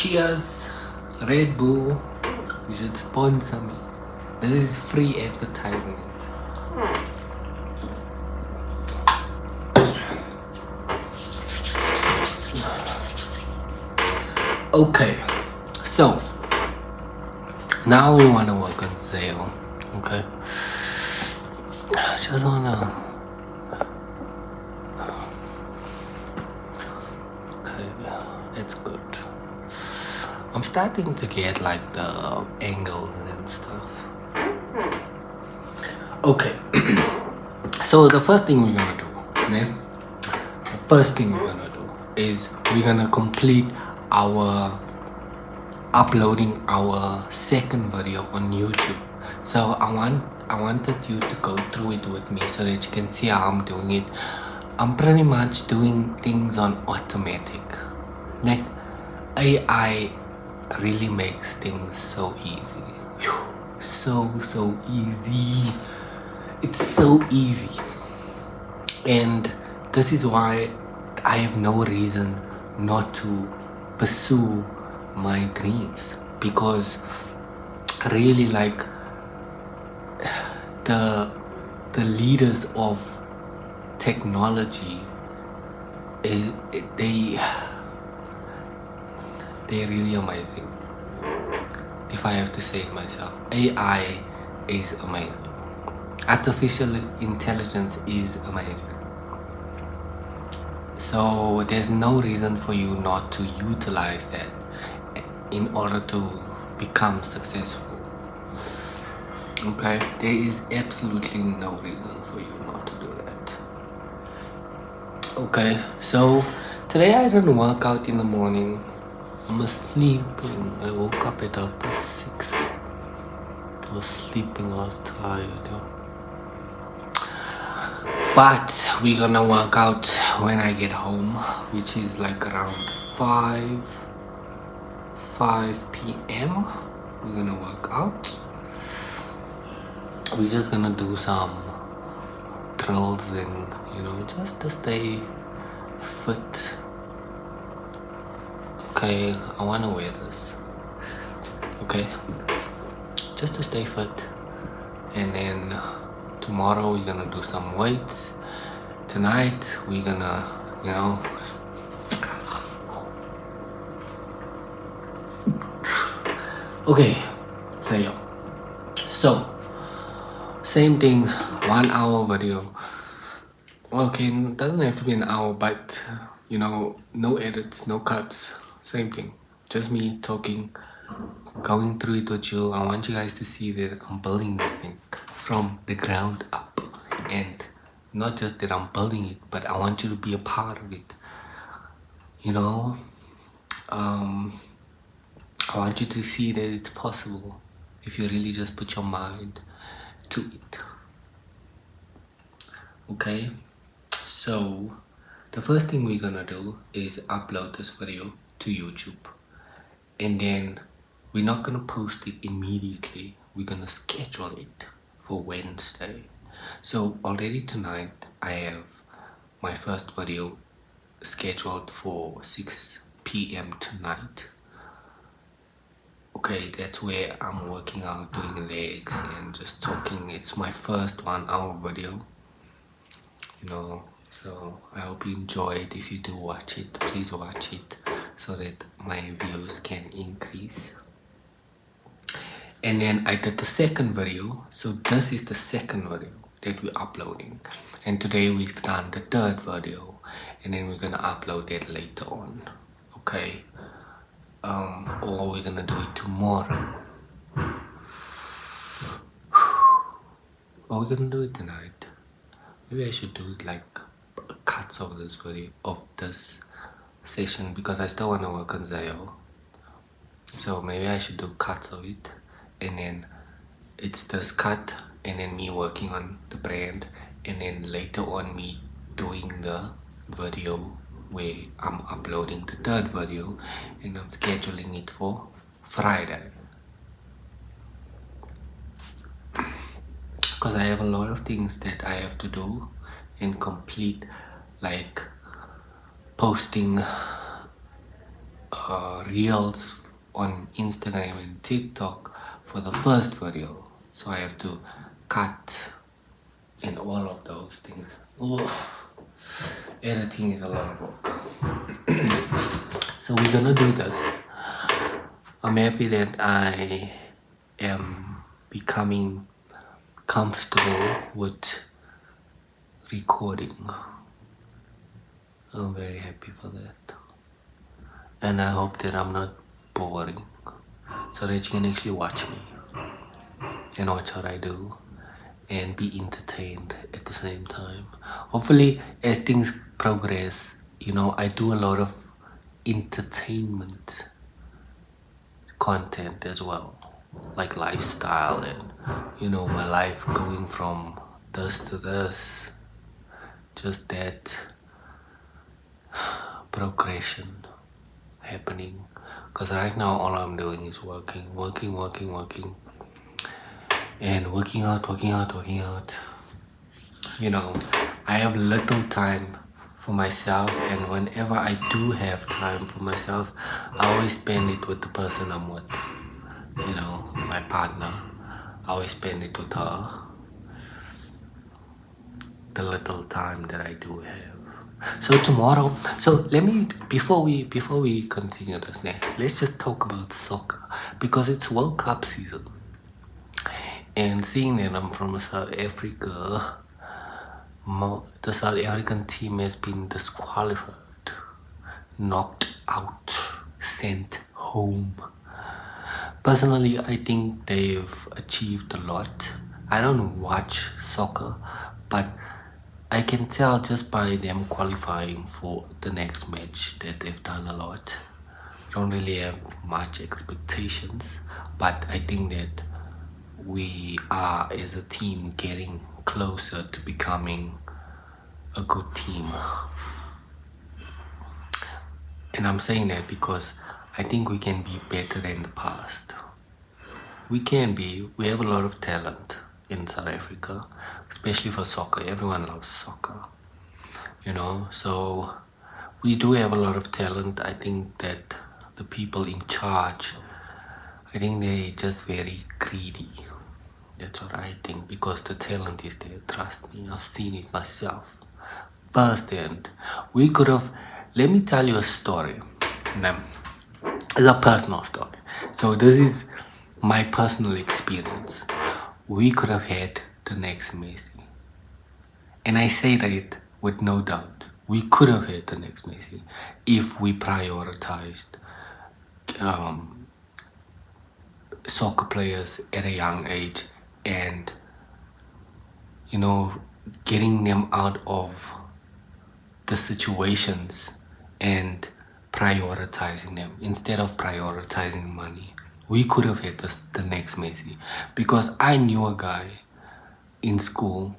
Cheers, Red Bull. You should sponsor me. This is free advertisement. Okay, so now we want to work on ZAYOH. Okay, just wanna. Okay, it's good. I'm starting to get like the angles and stuff. Okay, so the first thing we're gonna do, is we're gonna complete our uploading our second video on YouTube. So I wanted you to go through it with me so that you can see how I'm doing it. I'm pretty much doing things on automatic. Like AI really makes things so easy. So easy. It's so easy. And this is why I have no reason not to pursue my dreams, because really like the leaders of technology, they're really amazing. If I have to say it myself, AI is amazing. Artificial intelligence is amazing. So there's no reason for you not to utilize that in order to become successful. Okay, there is absolutely no reason for you not to do that. Okay, so today I didn't work out in the morning. I'm sleeping. I woke up at 6:30. I was sleeping, I was tired. But we're gonna work out when I get home, which is like around 5 p.m. We're gonna work out. We're just gonna do some drills and just to stay fit. Okay, I wanna wear this. Okay, just to stay fit. And then tomorrow we're gonna do some weights. Tonight we're gonna, okay, so same thing, 1 hour video. Okay, it doesn't have to be an hour, but no edits, no cuts, same thing, just me talking, going through it with you. I want you guys to see that I'm building this thing from the ground up, and not just that I'm building it, but I want you to be a part of it. I want you to see that it's possible if you really just put your mind to it. Okay, so the first thing we're gonna do is upload this video to YouTube, and then we're not gonna post it immediately. We're gonna schedule it for Wednesday. So already tonight I have my first video scheduled for 6 p.m. tonight. Okay, that's where I'm working out, doing legs and just talking. It's my first 1 hour video, so I hope you enjoy it. If you do watch it, please watch it so that my views can increase. And then I did the second video, so this is the second video that we're uploading, and today we've done the third video, and then we're gonna upload that later on. Okay, or we're gonna do it tomorrow, or we're gonna do it tonight. Maybe I should do it like cuts of this video, of this session, because I still want to work on ZAYOH. So maybe I should do cuts of it, and then it's this cut, and then me working on the brand, and then later on me doing the video where I'm uploading the third video, and I'm scheduling it for Friday, because I have a lot of things that I have to do and complete, like posting reels on Instagram and TikTok for the first video, so I have to cut and all of those things. Ugh. Editing is a lot of work. So we're gonna do this. I'm happy that I am becoming comfortable with recording. I'm very happy for that. And I hope that I'm not boring, so that you can actually watch me and watch what I do and be entertained at the same time. Hopefully, as things progress, I do a lot of entertainment content as well, like lifestyle and my life going from this to this, just that progression happening. Because right now all I'm doing is working and working out. I have little time for myself, and whenever I do have time for myself, I always spend it with the person I'm with. My partner. I always spend it with her. The little time that I do have. So tomorrow, before we continue this, let's just talk about soccer, because it's World Cup season. And seeing that I'm from South Africa, the South African team has been disqualified, knocked out, sent home. Personally, I think they've achieved a lot. I don't watch soccer, but I can tell just by them qualifying for the next match that they've done a lot. Don't really have much expectations, but I think that we are, as a team, getting closer to becoming a good team. And I'm saying that because I think we can be better than the past. We can be. We have a lot of talent in South Africa, especially for soccer. Everyone loves soccer, so we do have a lot of talent. I think that the people in charge, I think they're just very greedy. That's what I think, because the talent is there. Trust me, I've seen it myself firsthand. We could have, let me tell you a story. It's a personal story. So this is my personal experience. We could have had the next Messi. And I say that with no doubt. We could have had the next Messi if we prioritized soccer players at a young age, and getting them out of the situations and prioritizing them instead of prioritizing money. We could have had the next Messi, because I knew a guy in school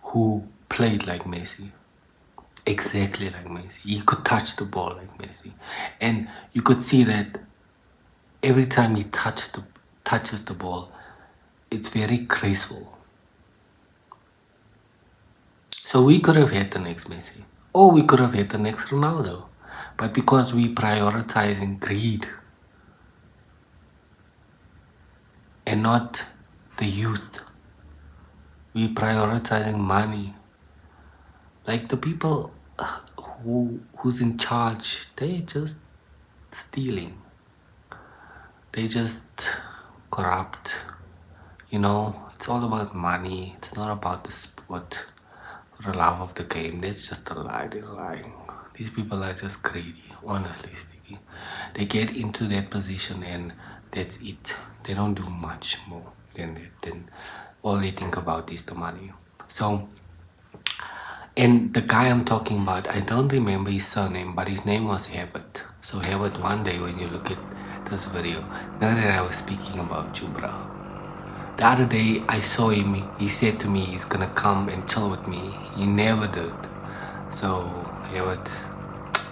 who played like Messi, exactly like Messi. He could touch the ball like Messi, and you could see that every time he touches the ball, it's very graceful. So we could have had the next Messi, or we could have had the next Ronaldo, but because we prioritizing greed and not the youth, we prioritizing money. Like the people who's in charge, they just stealing. They just corrupt. It's all about money. It's not about the sport or the love of the game. That's just a lie. They're lying. These people are just greedy, honestly speaking. They get into that position and that's it. They don't do much more than that. Then all they think about is the money. So, and the guy I'm talking about, I don't remember his surname, but his name was Herbert. So Herbert, one day when you look at this video, now that I was speaking about you, bro, the other day I saw him. He said to me he's gonna come and chill with me. He never did. So Herbert,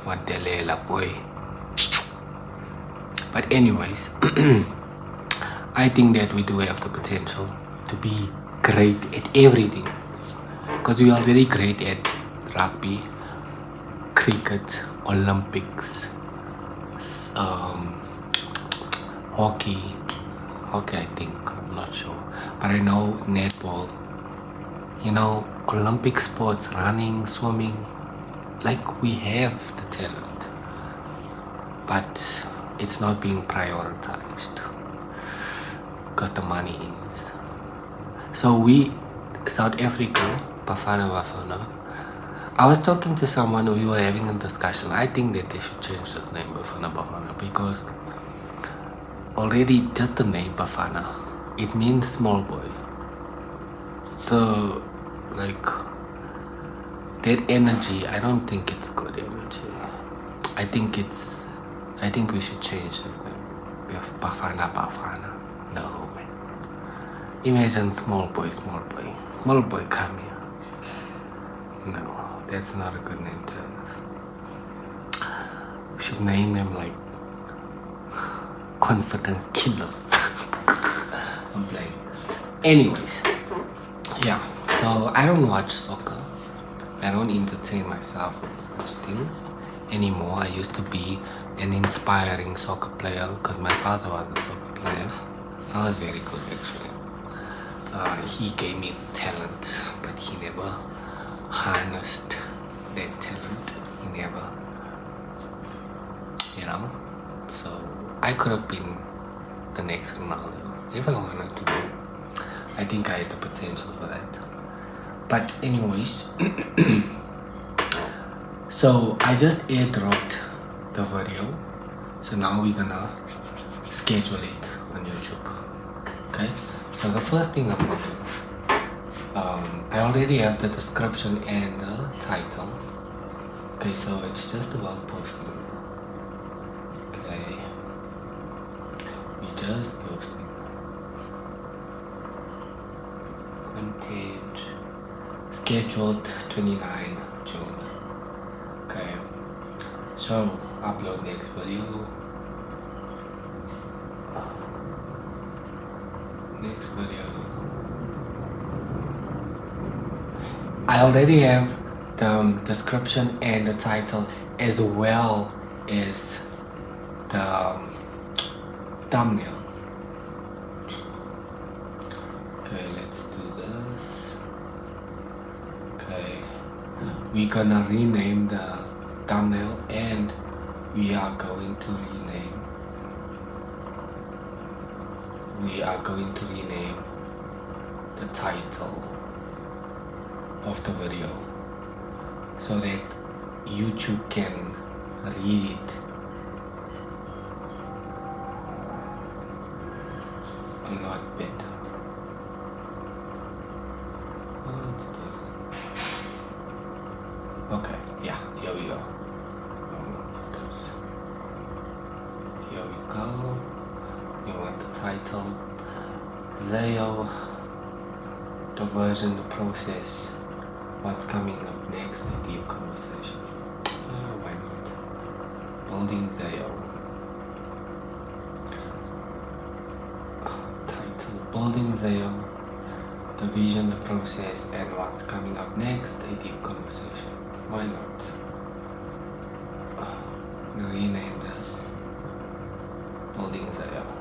what the hell, boy. But anyways, I think that we do have the potential to be great at everything, because we are very great at rugby, cricket, Olympics, hockey, I think, I'm not sure, but I know netball, Olympic sports, running, swimming, like we have the talent, but it's not being prioritized because the money is. So we, South Africa, Bafana. I was talking to someone, we were having a discussion. I think that they should change this name Bafana because already just the name Bafana, it means small boy. So like that energy, I don't think it's good energy. I think we should change that name. Bafana. No man. Imagine small boy, come here. No. That's not a good name to have. We should name him like Confident Killers. I'm playing. Anyways, yeah. So I don't watch soccer. I don't entertain myself with such things anymore. I used to be an inspiring soccer player because my father was a soccer player. I was very good actually. He gave me talent, but he never harnessed that talent. He never, so I could have been the next Ronaldo if I wanted to be. I think I had the potential for that. But anyways, so I just airdropped the video, so now we're gonna schedule it on YouTube. Okay, so the first thing I'm gonna do, I already have the description and the title. Okay, so it's just about posting. Okay, we just posting content scheduled 29 June. Okay, so upload next video. I already have the description and the title as well as the thumbnail. Okay, let's do this. Okay, we're gonna rename the thumbnail and we are going to rename the title of the video so that YouTube can read it a lot better. What's this? Okay, yeah, here we go. Here we go. You want the title, ZAYOH, the version, the process, what's coming up next, a deep conversation. Why not? Building ZAYOH. Title, Building ZAYOH, the vision, the process, and what's coming up next, a deep conversation. Why not? Rename this Building ZAYOH.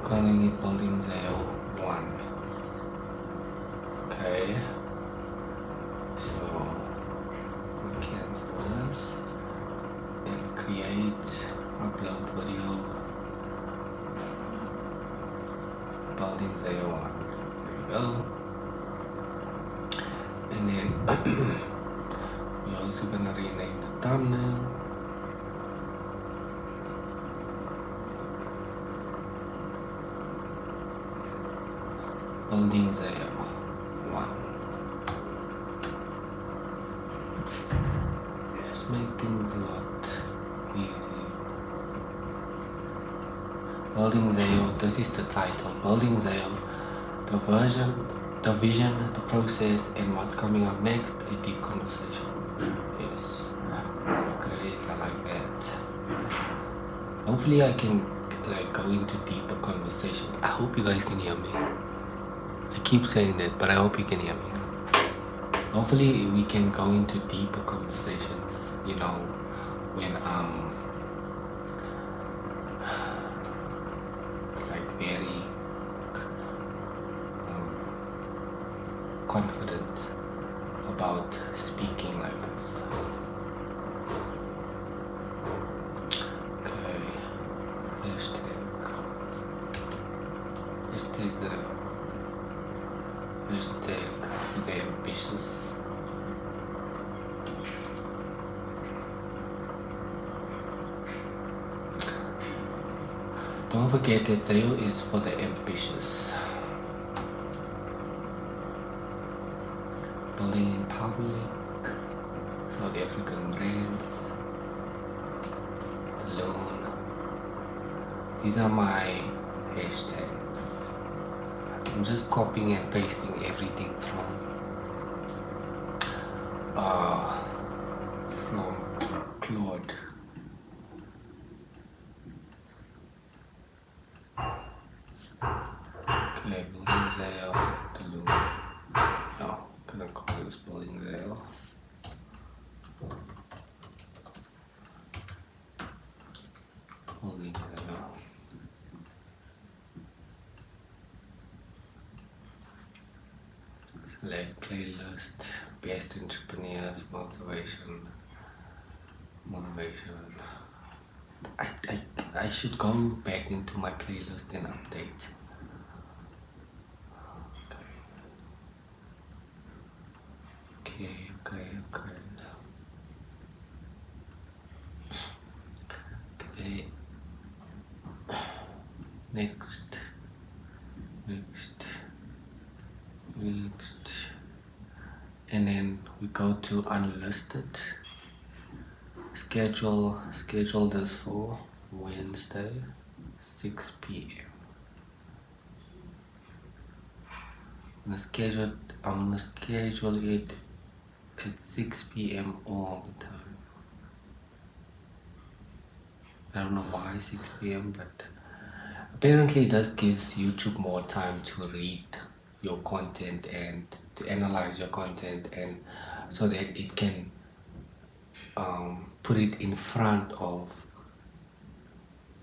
Calling it Building ZAYOH 1. Okay, so we cancel this and create upload video. Building ZAYOH 1. There we go. And then we're also gonna rename the thumbnail. Building ZAYOH 1. Just make things a lot easier. Building ZAYOH, this is the title. Building ZAYOH, the version, the vision, the process, and what's coming up next, a deep conversation. Yes, that's great, I like that. Hopefully I can like go into deeper conversations. I hope you guys can hear me. I keep saying that, but I hope you can hear me. Hopefully we can go into deeper conversations, you know, when I'm like very confident about speaking like this. Okay, let's take the ambitious. Don't forget that ZAYOH is for the ambitious. Building in public, South African brands, alone. These are my hashtags. I'm just copying and pasting everything from Claude. Okay, building ZAYOH, alone. No, gonna call this building ZAYOH. Building ZAYOH. Select playlist, best entrepreneurs, motivation. I should go back into my playlist and update. Okay. Next. And then we go to unlisted. Schedule this for Wednesday, 6 p.m. I'm gonna schedule it at 6 p.m. all the time. I don't know why 6 p.m. but apparently this gives YouTube more time to read your content and to analyze your content, and so that it can put it in front of,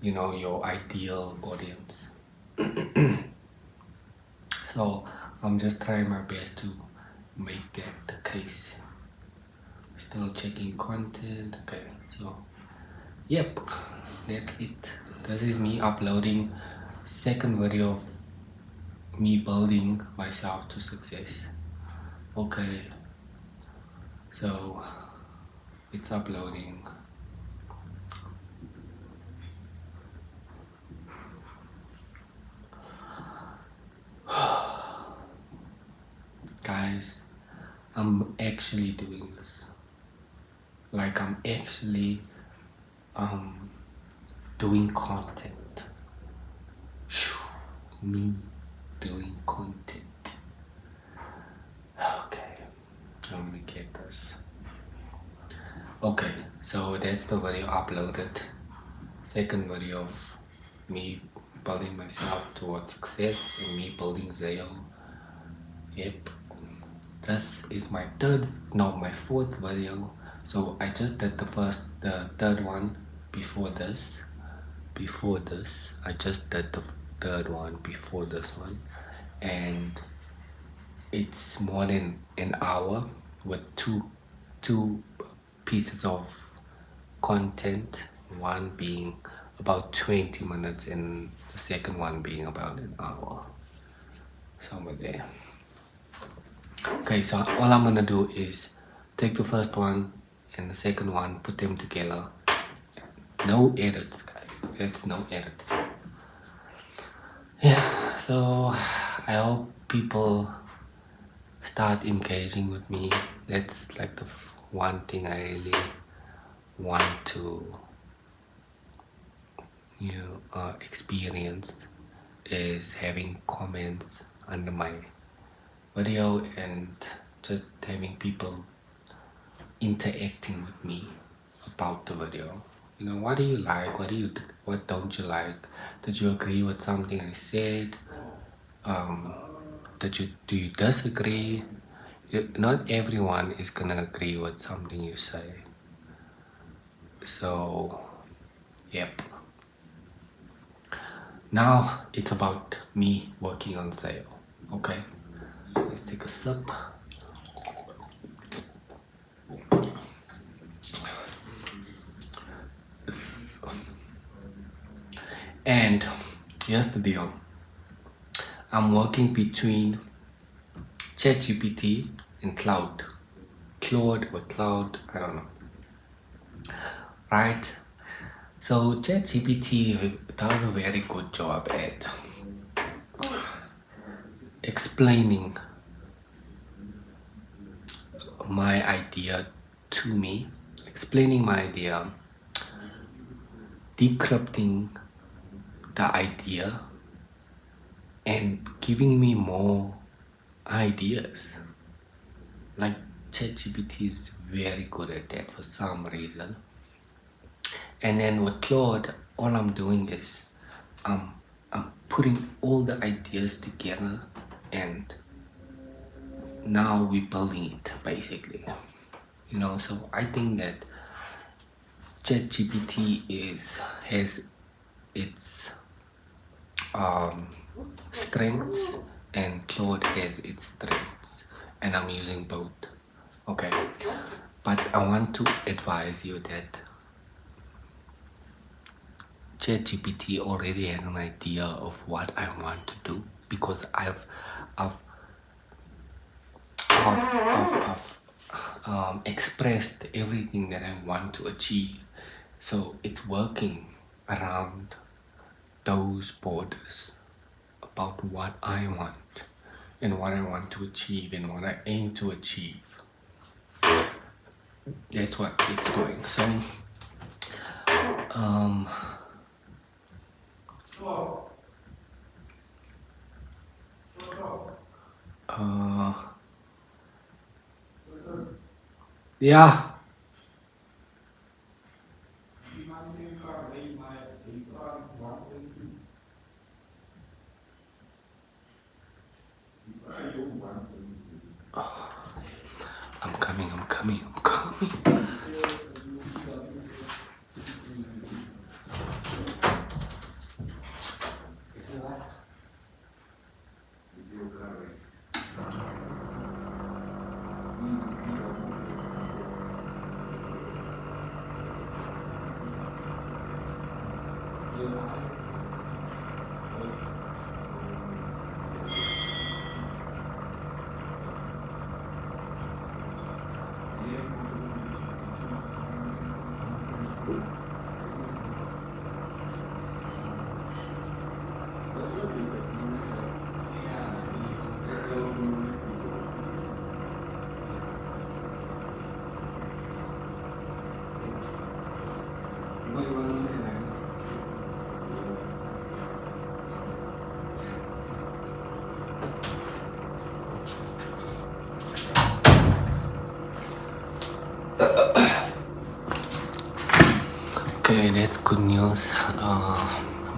you know, your ideal audience. So I'm just trying my best to make that the case. Still checking content. Okay, so yep, that's it. This is me uploading second video of me building myself to success. Okay, so it's uploading. Guys, I'm actually doing this. Like, I'm actually doing content. Me doing content. Okay, let me get this. Okay, so that's the video uploaded. Second video of me building myself towards success and me building ZAYOH. Yep, this is my fourth video. So I just did the third one before this. I just did the third one before this one, and it's more than an hour with two pieces of content, one being about 20 minutes and the second one being about an hour, somewhere there. Okay, so all I'm gonna do is take the first one and the second one, put them together. No edits, guys. That's no edit. Yeah, so I hope people start engaging with me. That's like the one thing I really want to experience, is having comments under my video and just having people interacting with me about the video. You know, what do you like? What don't you like? Did you agree with something I said? Do you disagree? Not everyone is gonna agree with something you say. So, yep. Now it's about me working on ZAYOH. Okay, let's take a sip. And here's the deal. I'm working between ChatGPT and Claude or Cloud, I don't know. Right? So ChatGPT does a very good job at explaining my idea to me, explaining my idea, decrypting the idea, and giving me more ideas. Like ChatGPT is very good at that for some reason. And then with Claude, all I'm doing is I'm putting all the ideas together, and now we're building it basically. You know, so I think that ChatGPT has its strengths and Claude has its strengths, and I'm using both. Okay, but I want to advise you that ChatGPT already has an idea of what I want to do, because I've expressed everything that I want to achieve, so it's working around those borders about what I want and what I want to achieve and what I aim to achieve. That's what it's doing. So yeah. I'm coming. Okay, that's good news.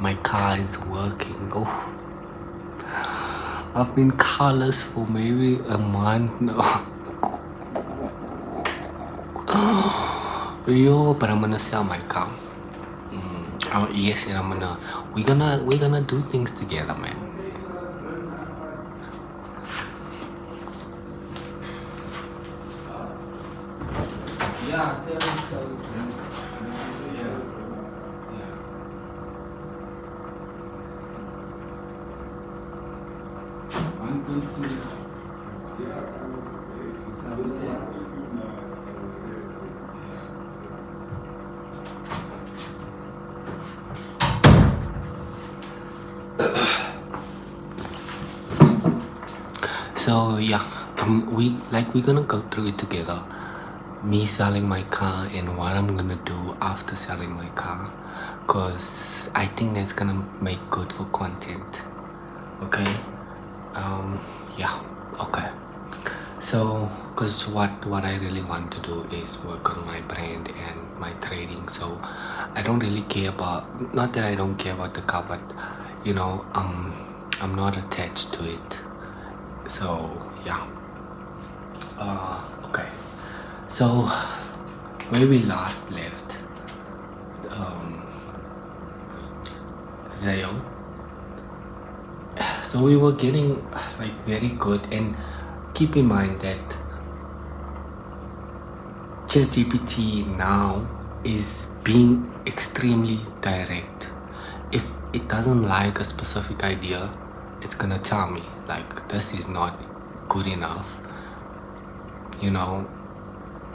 My car is working. Oh, I've been carless for maybe a month now. Yo, but I'm gonna sell my car. Yes, and we're gonna do things together, man. Yeah, sell. So yeah, we're gonna go through it together. Me selling my car and what I'm gonna do after selling my car, cause I think that's gonna make good for content. Okay. Yeah. Okay. So because what I really want to do is work on my brand and my trading. So I don't really care about, not that I don't care about the car, but you know, I'm not attached to it. So yeah. Okay, so where we last left, ZAYOH. So we were getting like very good, and keep in mind that ChatGPT now is being extremely direct. If it doesn't like a specific idea, it's gonna tell me like this is not good enough. You know,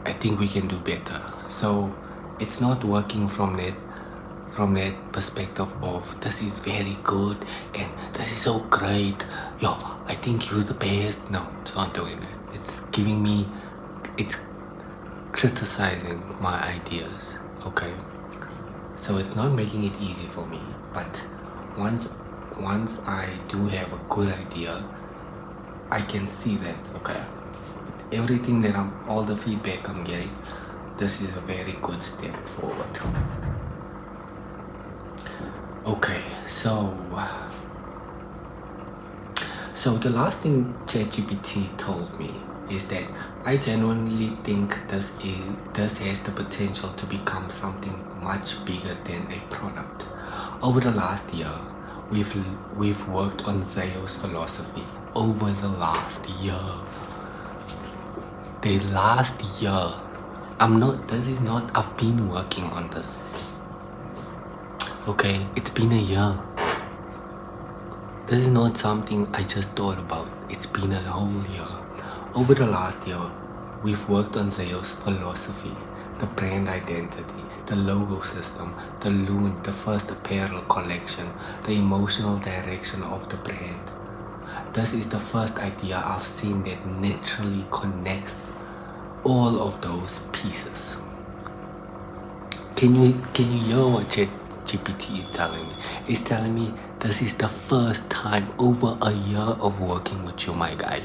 I think we can do better. So it's not working from that perspective of this is very good and this is so great. Yo, I think you're the best. No, it's not doing it. It's giving me, it's criticizing my ideas. Okay, so it's not making it easy for me. But once I do have a good idea, I can see that okay, everything that all the feedback I'm getting, this is a very good step forward. Okay, so the last thing ChatGPT told me is that I genuinely think this has the potential to become something much bigger than a product. Over the last year, we've worked on ZAYOH's philosophy. Over the last year, I've been working on this. Okay, it's been a year. This is not something I just thought about. It's been a whole year. Over the last year, we've worked on ZAYOH's philosophy, the brand identity, the logo system, the loon, the first apparel collection, the emotional direction of the brand. This is the first idea I've seen that naturally connects all of those pieces. Can you hear what ChatGPT is telling me? It's telling me this is the first time over a year of working with you, my guy,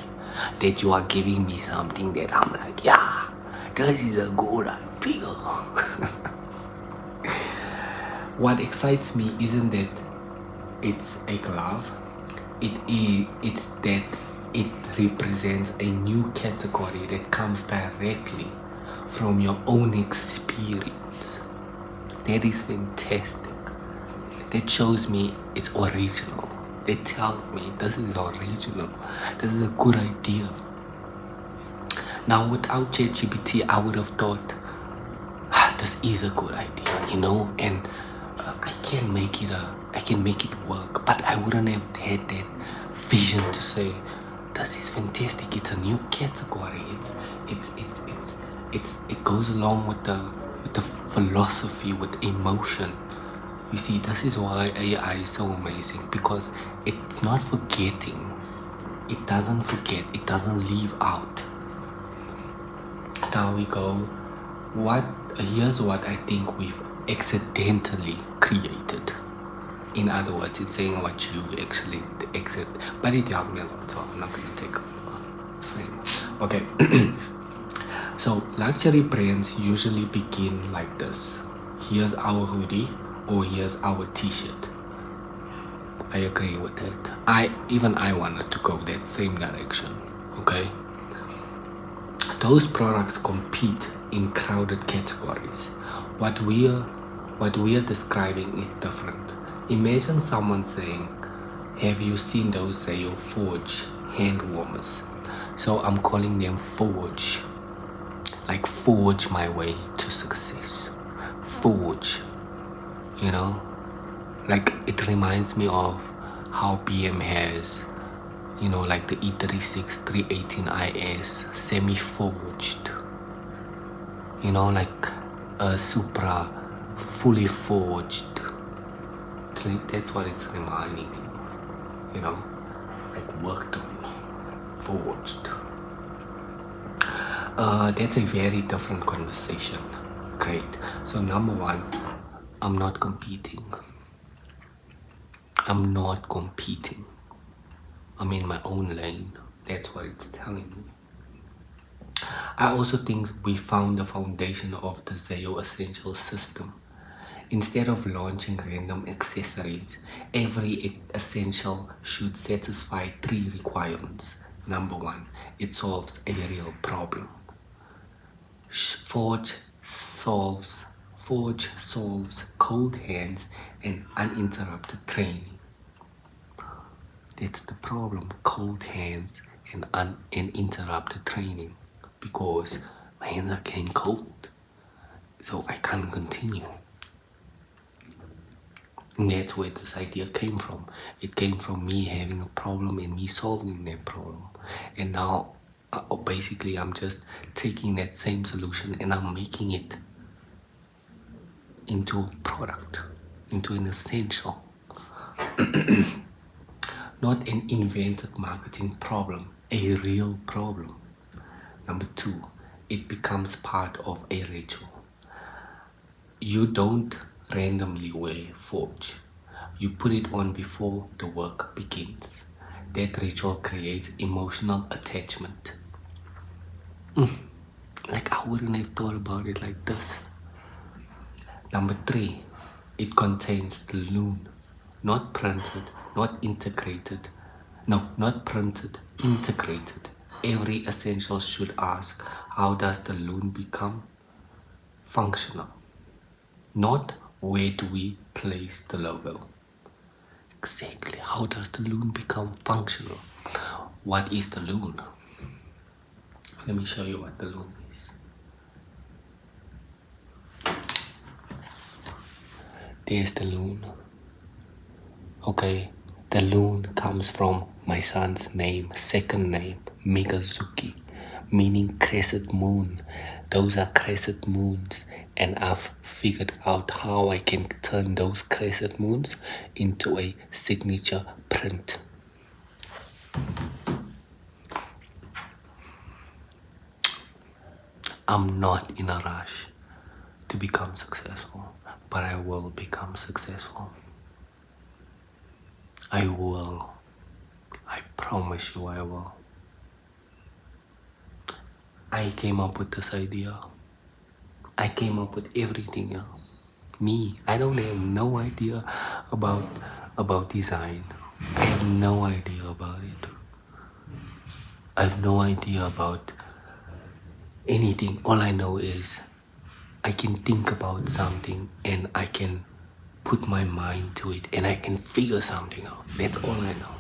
that you are giving me something that I'm like, yeah, this is a good idea. What excites me isn't that it's a glove. It's that it represents a new category that comes directly from your own experience. That is fantastic. That shows me it's original. That tells me this is original. This is a good idea. Now, without ChatGPT, I would have thought, this is a good idea, you know, and I can make it work. But I wouldn't have had that vision to say, this is fantastic. It's a new category. It goes along with the philosophy, with emotion. You see, this is why AI is so amazing, because it's not forgetting. It doesn't forget. It doesn't leave out. Now we go. Here's what I think we've accidentally created. In other words, it's saying what you've actually but it helped me a lot, so I'm not going to take it. Okay. So luxury brands usually begin like this. Here's our hoodie, or here's our t-shirt. I agree with that. I wanted to go that same direction. Okay. Those products compete in crowded categories. What we are describing is different. Imagine someone saying, have you seen those ZAYOH Forge hand warmers? So I'm calling them Forge. Like forge my way to success. Forge. You know? Like it reminds me of how BM has, you know, like the E36 318IS semi-forged. You know, like a Supra fully forged. That's what it's reminding me. You know, like worked on, forged. That's a very different conversation. Great. So number one, I'm not competing. I'm not competing. I'm in my own lane. That's what it's telling me. I also think we found the foundation of the ZAYOH essential system. Instead of launching random accessories, every essential should satisfy 3 requirements. Number 1, it solves a real problem. Forge solves cold hands and uninterrupted training. That's the problem, cold hands and uninterrupted training, because my hands are getting cold, so I can't continue. And that's where this idea came from. It came from me having a problem and me solving that problem. And now, basically, I'm just taking that same solution and I'm making it into a product, into an essential. Not an invented marketing problem, a real problem. Number 2, it becomes part of a ritual. You don't randomly wear Forge. You put it on before the work begins. That ritual creates emotional attachment. Like, I wouldn't have thought about it like this. Number 3, it contains the loon. Not printed, not integrated. No, not printed, integrated. Every essential should ask, how does the loon become functional? Not where do we place the logo. Exactly, how does the loon become functional? What is the loon? Let me show you what the loon is. There's the loon. Okay, the loon comes from my son's name, second name, Migazuki, meaning crescent moon. Those are crescent moons, and I've figured out how I can turn those crescent moons into a signature print. I'm not in a rush to become successful, but I will become successful. I will. I promise you I will. I came up with this idea. I came up with everything. Yeah. Me, I don't have no idea about design. I have no idea about it. I have no idea about anything. All I know is I can think about something and I can put my mind to it and I can figure something out. That's all I know.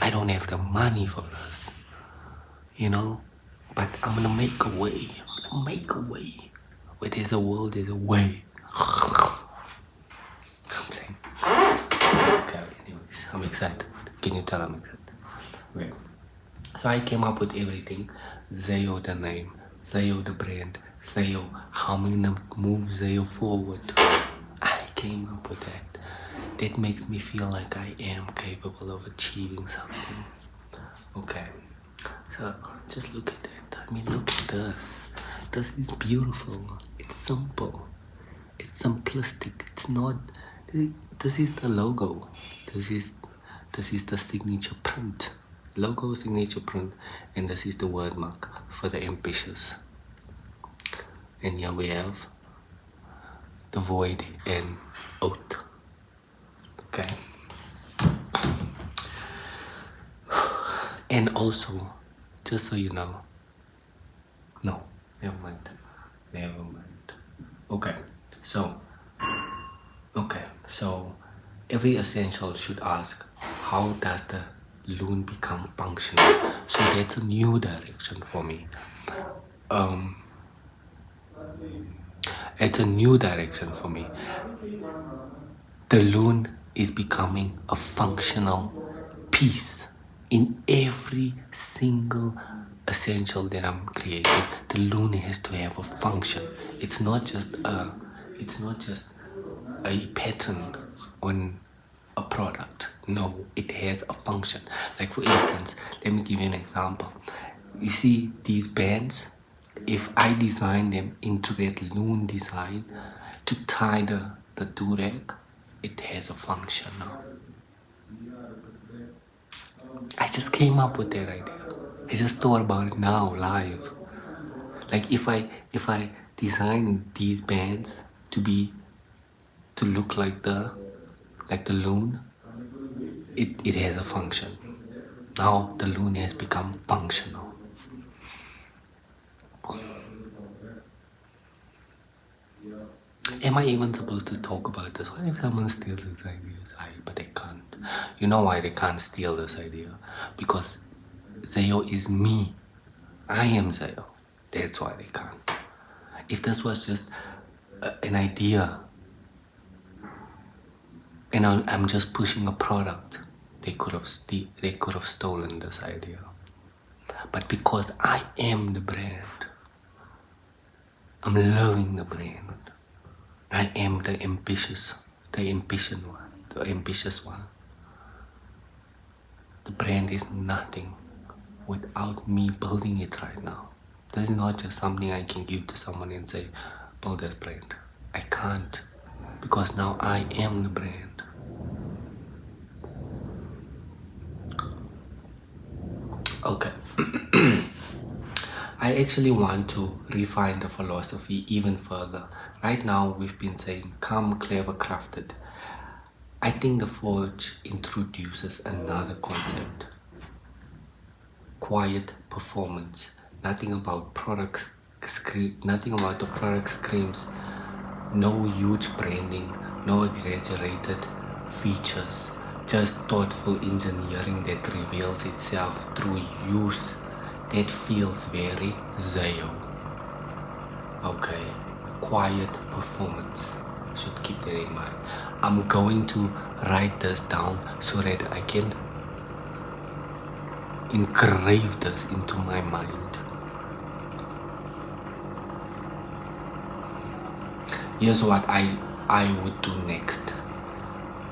I don't have the money for this, but I'm gonna make a way. I'm gonna make a way. Where there's a will, there's a way. I'm saying. Okay, anyways, I'm excited. Can you tell I'm excited? Okay. So I came up with everything. ZAYOH the name, ZAYOH the brand, ZAYOH how I'm gonna move ZAYOH forward. I came up with that. That makes me feel like I am capable of achieving something. Okay, so just look at that. I mean, look at this. This is beautiful. It's simple. It's simplistic. It's not. This is the logo. This is the signature print. Logo, signature print, and this is the word mark for the ambitious. And here we have the void and oath. Okay. And also, just so you know, no, never mind. Okay, so every essential should ask, how does the loon become functional? So that's a new direction for me. It's a new direction for me. The loon is becoming a functional piece in every single essential that I'm creating. The loon has to have a function. It's not just a pattern on a product. No, it has a function. Like, for instance, let me give you an example. You see these bands, if I design them into that loon design to tie the do-rag, it has a function now. I just came up with that idea. I just thought about it now, live. Like if I design these bands to look like the loon, it has a function. Now the loon has become functional. Am I even supposed to talk about this? What if someone steals this idea? But they can't. You know why they can't steal this idea? Because ZAYOH is me. I am ZAYOH. That's why they can't. If this was just an idea and I'm just pushing a product, they could have stolen this idea. But because I am the brand, I'm loving the brand. I am the ambitious one. The brand is nothing without me building it right now. This is not just something I can give to someone and say, build this brand. I can't, because now I am the brand. Okay. I actually want to refine the philosophy even further. Right now we've been saying calm, clever, crafted. I think the Forge introduces another concept. Quiet performance. Nothing about the product screams. No huge branding, no exaggerated features. Just thoughtful engineering that reveals itself through use. That feels very ZAYOH. Okay, quiet performance. Should keep that in mind. I'm going to write this down so that I can engrave this into my mind. Here's what I would do next.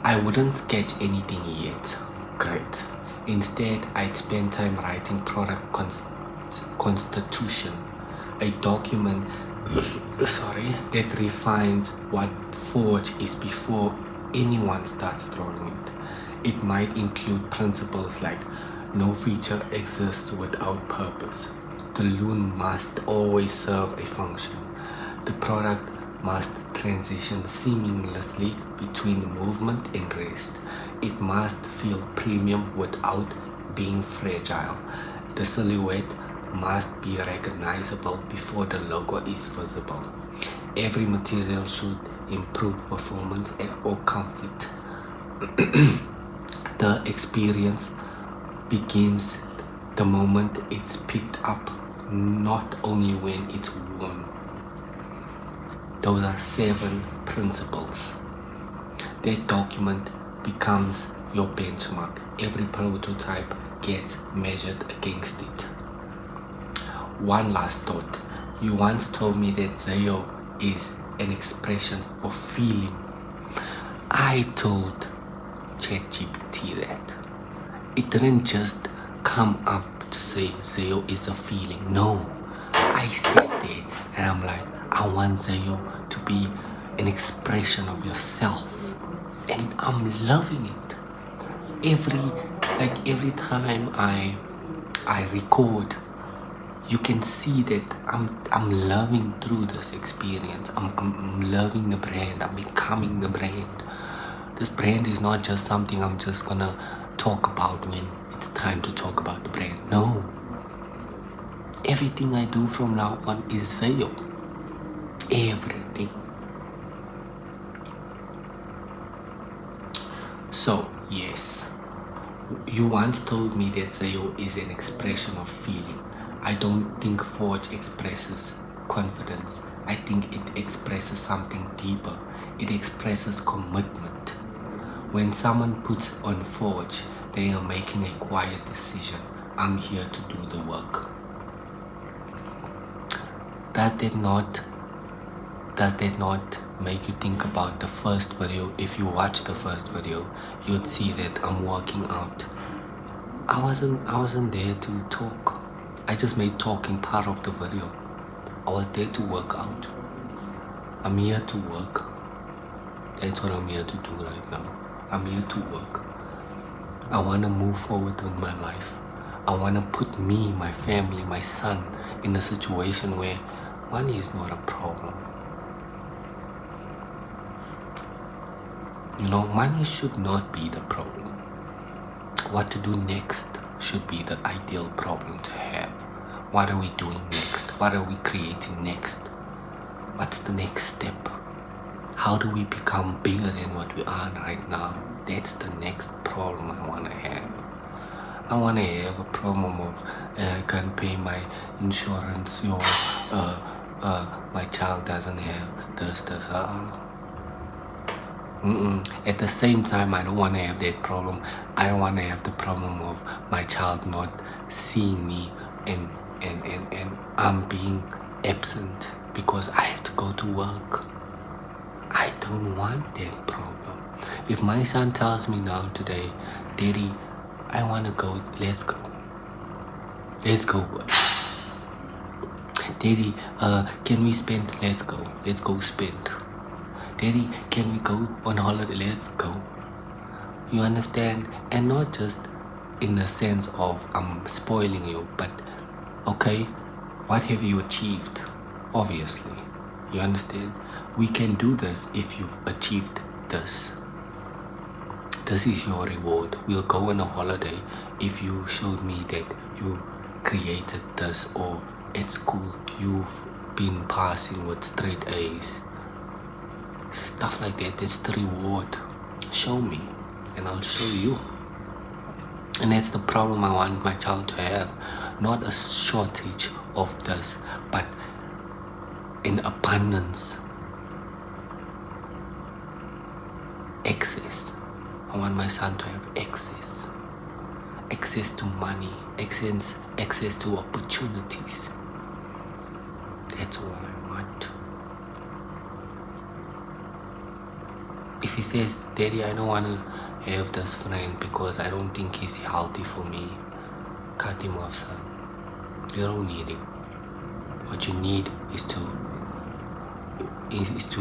I wouldn't sketch anything yet. Great. Instead, I'd spend time writing product constitution, a document that refines what Forge is before anyone starts drawing it. It might include principles like no feature exists without purpose. The loon must always serve a function. The product must transition seamlessly between movement and rest. It must feel premium without being fragile. The silhouette must be recognizable before the logo is visible. Every material should improve performance or comfort. The experience begins the moment it's picked up, not only when it's worn. Those are 7 principles. That document becomes your benchmark. Every prototype gets measured against it. One last thought. You once told me that ZAYOH is an expression of feeling. I told ChatGPT that. It didn't just come up to say ZAYOH is a feeling. No, I sat there and I'm like, I want ZAYOH to be an expression of yourself, and I'm loving it. Every time I record, you can see that I'm loving through this experience. I'm loving the brand. I'm becoming the brand. This brand is not just something I'm just gonna talk about when it's time to talk about the brand. No. Everything I do from now on is ZAYOH. Everything. So, yes. You once told me that ZAYOH is an expression of feeling. I don't think Forge expresses confidence. I think it expresses something deeper. It expresses commitment. When someone puts on Forge, they are making a quiet decision. I'm here to do the work. Does that not make you think about the first video? If you watch the first video, you'd see that I'm working out. I wasn't there to talk. I just made talking part of the video. I was there to work out. I'm here to work. That's what I'm here to do right now. I'm here to work. I want to move forward with my life. I want to put me, my family, my son in a situation where money is not a problem. You know, money should not be the problem. What to do next should be the ideal problem to have. What are we doing next? What are we creating next? What's the next step? How do we become bigger than what we are right now? That's the next problem I want to have. I want to have a problem of I can't pay my insurance, my child doesn't have this. At the same time, I don't want to have that problem. I don't want to have the problem of my child not seeing me and I'm being absent because I have to go to work. I don't want that problem. If my son tells me now today, Daddy, I want to go, let's go. Let's go. Daddy, can we spend? Let's go spend. Daddy, can we go on holiday? Let's go. You understand? And not just in the sense of I'm spoiling you, but okay, what have you achieved? Obviously, you understand? We can do this if you've achieved this. This is your reward. We'll go on a holiday if you showed me that you created this, or at school you've been passing with straight A's. Stuff like that, that's the reward. Show me and I'll show you. And that's the problem I want my child to have. Not a shortage of this, but in abundance. Excess. I want my son to have access. Access to money, access to opportunities. That's what I want. If he says, Daddy, I don't want to have this friend because I don't think he's healthy for me, cut him off, son. You don't need him. What you need is to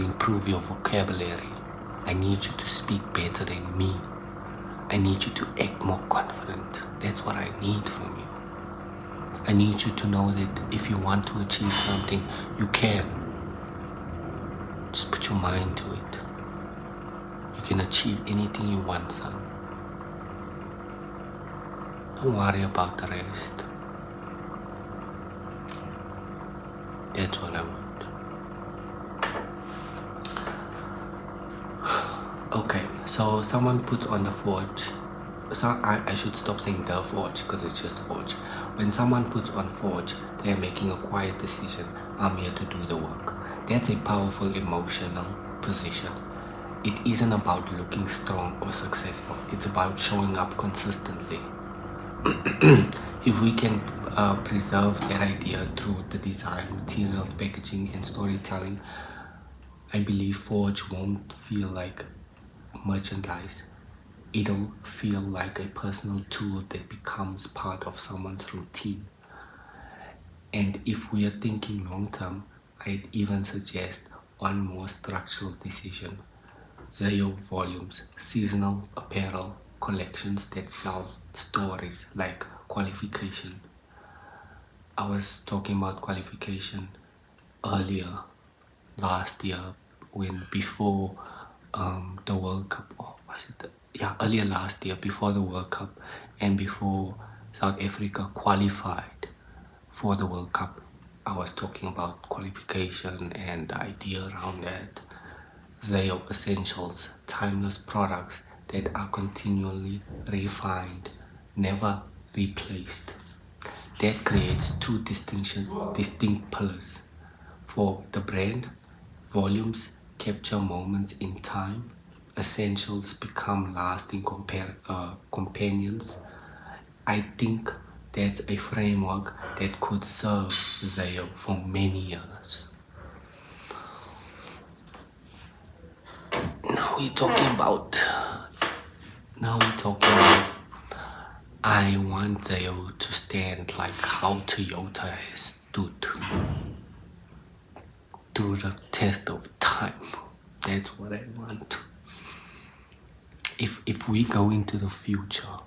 improve your vocabulary. I need you to speak better than me. I need you to act more confident. That's what I need from you. I need you to know that if you want to achieve something, you can. Just put your mind to it. You can achieve anything you want, son. Don't worry about the rest. That's what I want. Okay, so someone put on the forge. So I should stop saying the forge because it's just forge. When someone puts on forge, they are making a quiet decision. I'm here to do the work. That's a powerful emotional position. It isn't about looking strong or successful. It's about showing up consistently. If we can preserve that idea through the design, materials, packaging, and storytelling, I believe Forge won't feel like merchandise. It'll feel like a personal tool that becomes part of someone's routine. And if we are thinking long term, I'd even suggest one more structural decision. ZAYOH volumes, seasonal apparel collections that sell stories like qualification. I was talking about qualification earlier last year before the World Cup, earlier last year before the World Cup and before South Africa qualified for the World Cup. I was talking about qualification and the idea around that. ZAYOH essentials, timeless products that are continually refined, never replaced. That creates two distinct pillars. For the brand, volumes capture moments in time. Essentials become lasting companions. I think that's a framework that could serve ZAYOH for many years. Now we're talking about I want ZAYOH to stand like how Toyota has stood through the test of time. That's what I want. If we go into the future,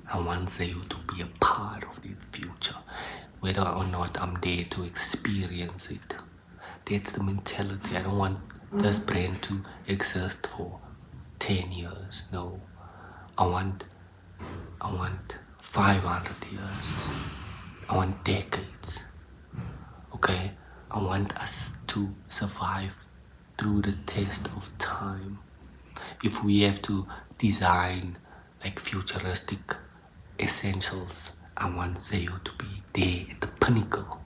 I want ZAYOH to be a part of the future, whether or not I'm there to experience it. That's the mentality. I don't want this brand to exist for 10 years. No, I want 500 years. I want decades. Okay, I want us to survive through the test of time. If we have to design like futuristic essentials, I want ZAYOH to be there at the pinnacle.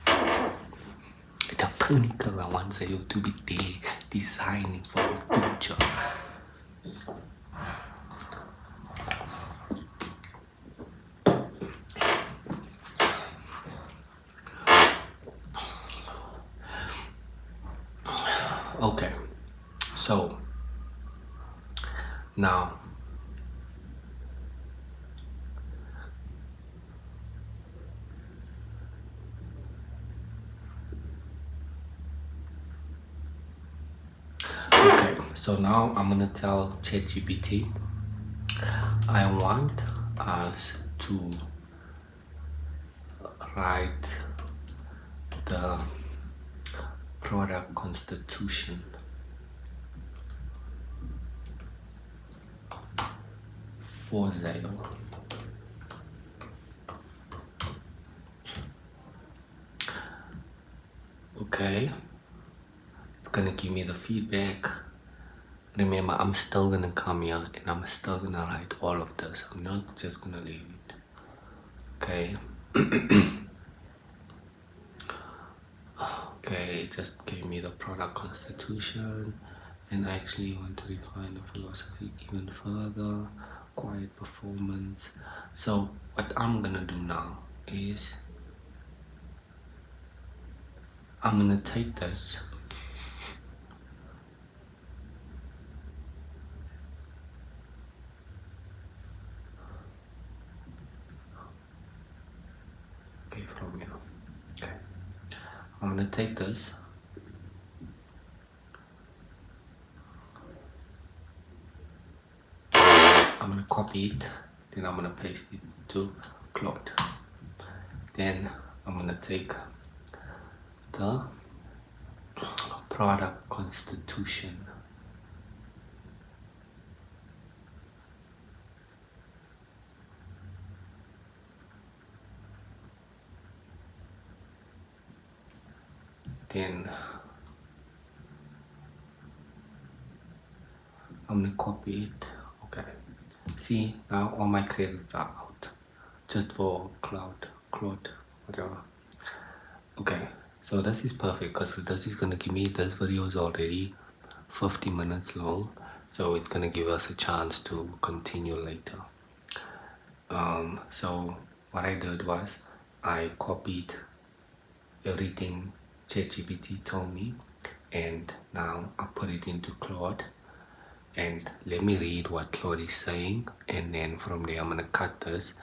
At the pinnacle, I want ZAYOH to be there designing for the future. Okay, so now I'm gonna tell ChatGPT I want us to write the product constitution for ZAYOH. Okay, it's gonna give me the feedback. Remember, I'm still gonna come here and I'm still gonna write all of this. I'm not just gonna leave it. Okay. Okay, it just gave me the product constitution, and I actually want to refine the philosophy even further. Quiet performance. So what I'm gonna do now is I'm gonna take this from here. Okay, I'm gonna take this I'm gonna copy it, then I'm gonna paste it to Claude. Then I'm gonna take the product constitution. Then I'm gonna copy it. Okay. See, now all my credits are out. Just for Claude, whatever. Okay, so this is perfect because this is gonna give me, this video is already 50 minutes long, so it's gonna give us a chance to continue later. So what I did was I copied everything ChatGPT told me, and now I put it into Claude, and let me read what Claude is saying, and then from there I'm gonna cut this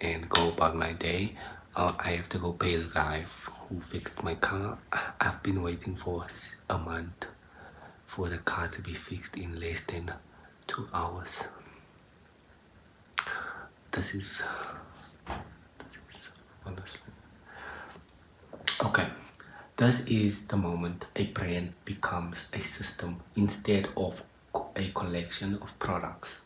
and go about my day. I have to go pay the guy who fixed my car. I've been waiting for a month for the car to be fixed in less than 2 hours. This is honestly okay. This is the moment a brand becomes a system instead of a collection of products.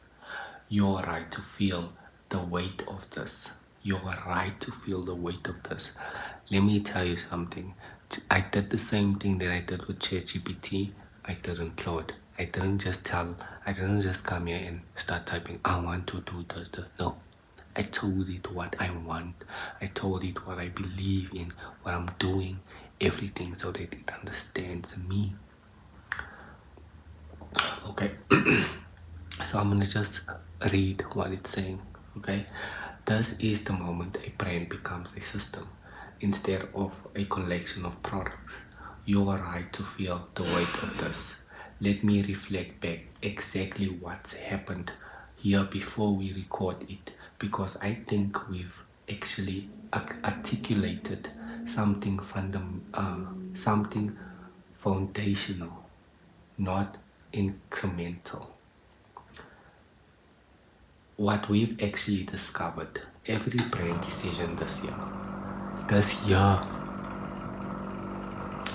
You're right to feel the weight of this. You're right to feel the weight of this. Let me tell you something. I did the same thing that I did with ChatGPT. I did in Claude. I didn't just come here and start typing, I want to do this. No. I told it what I want. I told it what I believe in, what I'm doing, everything, so that it understands me. Okay. So I'm gonna just read what it's saying. Okay. This is the moment a brand becomes a system instead of a collection of products. You are right to feel the weight of this. Let me reflect back exactly what's happened here before we record it, because I think we've actually articulated something something foundational, not incremental. what we've actually discovered, every brand decision this year,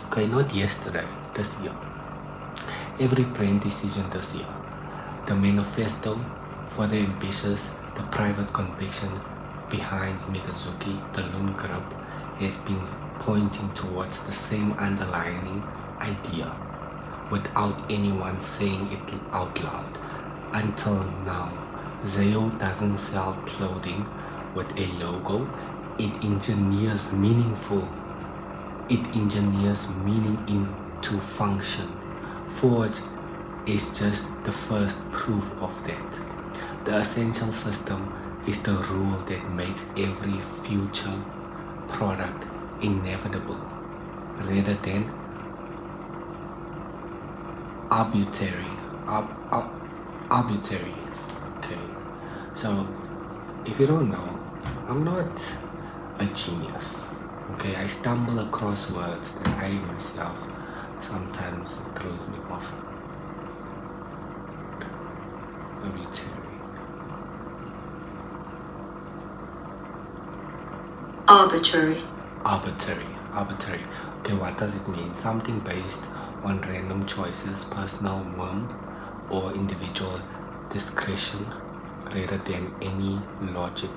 okay, not yesterday, this year, every brand decision this year, the manifesto for the ambitious, the private conviction behind Midazuki, the Loon Group, has been pointing towards the same underlying idea without anyone saying it out loud. Until now, ZAYOH doesn't sell clothing with a logo. It engineers meaning into function. Forge is just the first proof of that. The essential system is the rule that makes every future product inevitable rather than arbitrary. Okay, so if you don't know, I'm not a genius. Okay, I stumble across words that I myself sometimes it throws me off. Arbitrary. Okay, what does it mean? Something based on random choices, personal whim, or individual discretion rather than any logic,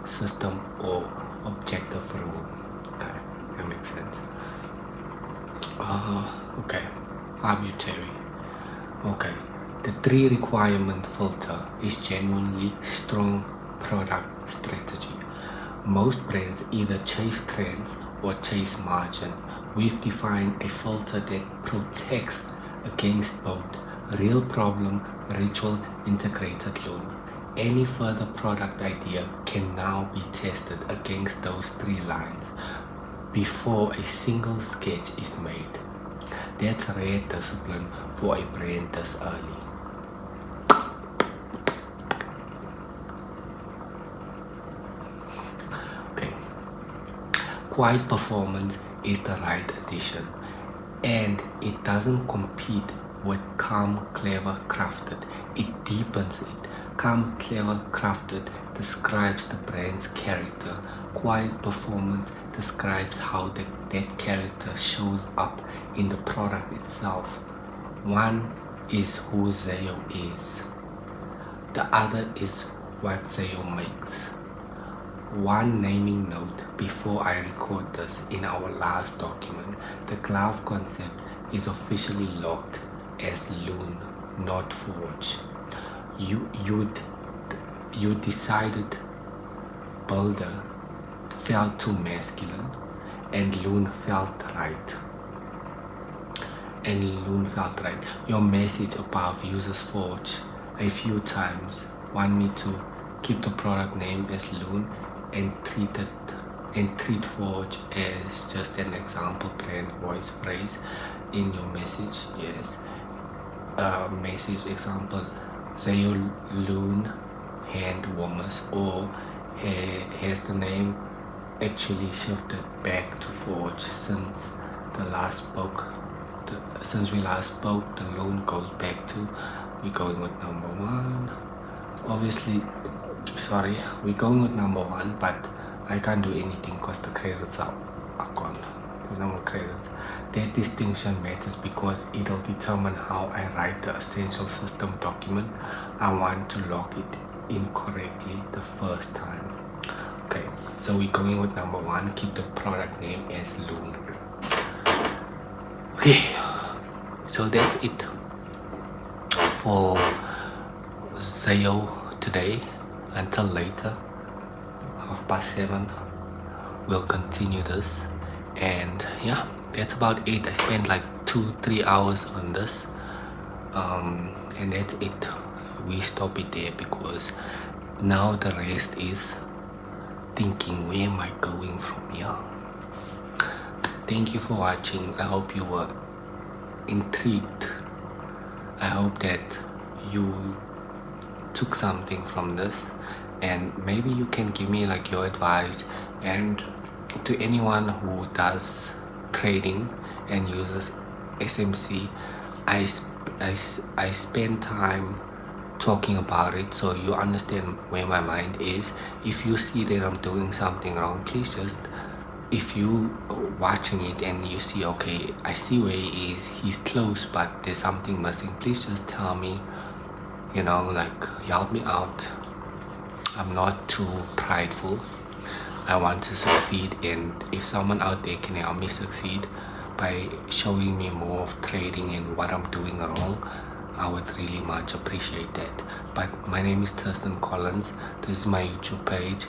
system, or objective rule. Okay, that makes sense. Okay, arbitrary. Okay, the 3 requirement filter is genuinely strong product strategy. Most brands either chase trends or chase margin. We've defined a filter that protects against both real problem, ritual, integrated loan. Any further product idea can now be tested against those 3 lines before a single sketch is made. That's rare discipline for a brand this early. Quiet performance is the right addition, and it doesn't compete with calm, clever, crafted. It deepens it. Calm, clever, crafted describes the brand's character. Quiet performance describes how that character shows up in the product itself. One is who ZAYOH is. The other is what ZAYOH makes. One naming note before I record this: in our last document, the glove concept is officially locked as Loon, not Forge. You decided Boulder felt too masculine and Loon felt right. Your message above uses Forge a few times. Want me to keep the product name as Loon and treat Forge as just an example brand voice phrase in your message. Yes. Message example: ZAYOH Loon hand warmers, or has the name actually shifted back to Forge since we last spoke? The loan goes back to, we're going with number 1. Obviously, sorry, we're going with number 1, but I can't do anything because the credits are gone. There's no more credits. That distinction matters because it'll determine how I write the essential system document. I want to lock it in correctly the first time. Okay, so we're going with number 1. Keep the product name as Loon. Okay, so that's it for ZAYOH today. Until later, 7:30, we'll continue this. And yeah, that's about it. I spent like 2-3 hours on this, and that's it. We stop it there because now the rest is thinking, where am I going from here? Thank you for watching. I hope you were intrigued. I hope that you took something from this, and maybe you can give me like your advice. And to anyone who does trading and uses SMC, I spend time talking about it so you understand where my mind is. If you see that I'm doing something wrong, please just, if you watching it and you see, okay, I see where he is, he's close but there's something missing, please just tell me, you know, like, help me out. I'm not too prideful. I want to succeed, and if someone out there can help me succeed by showing me more of trading and what I'm doing wrong, I would really much appreciate that. But my name is Thurston Collins. This is my YouTube page.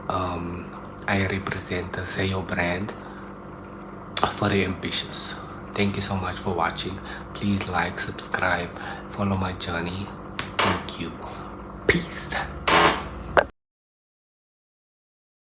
I represent the ZAYOH brand for the ambitious. Thank you so much for watching. Please like, subscribe, follow my journey. Thank you. Peace.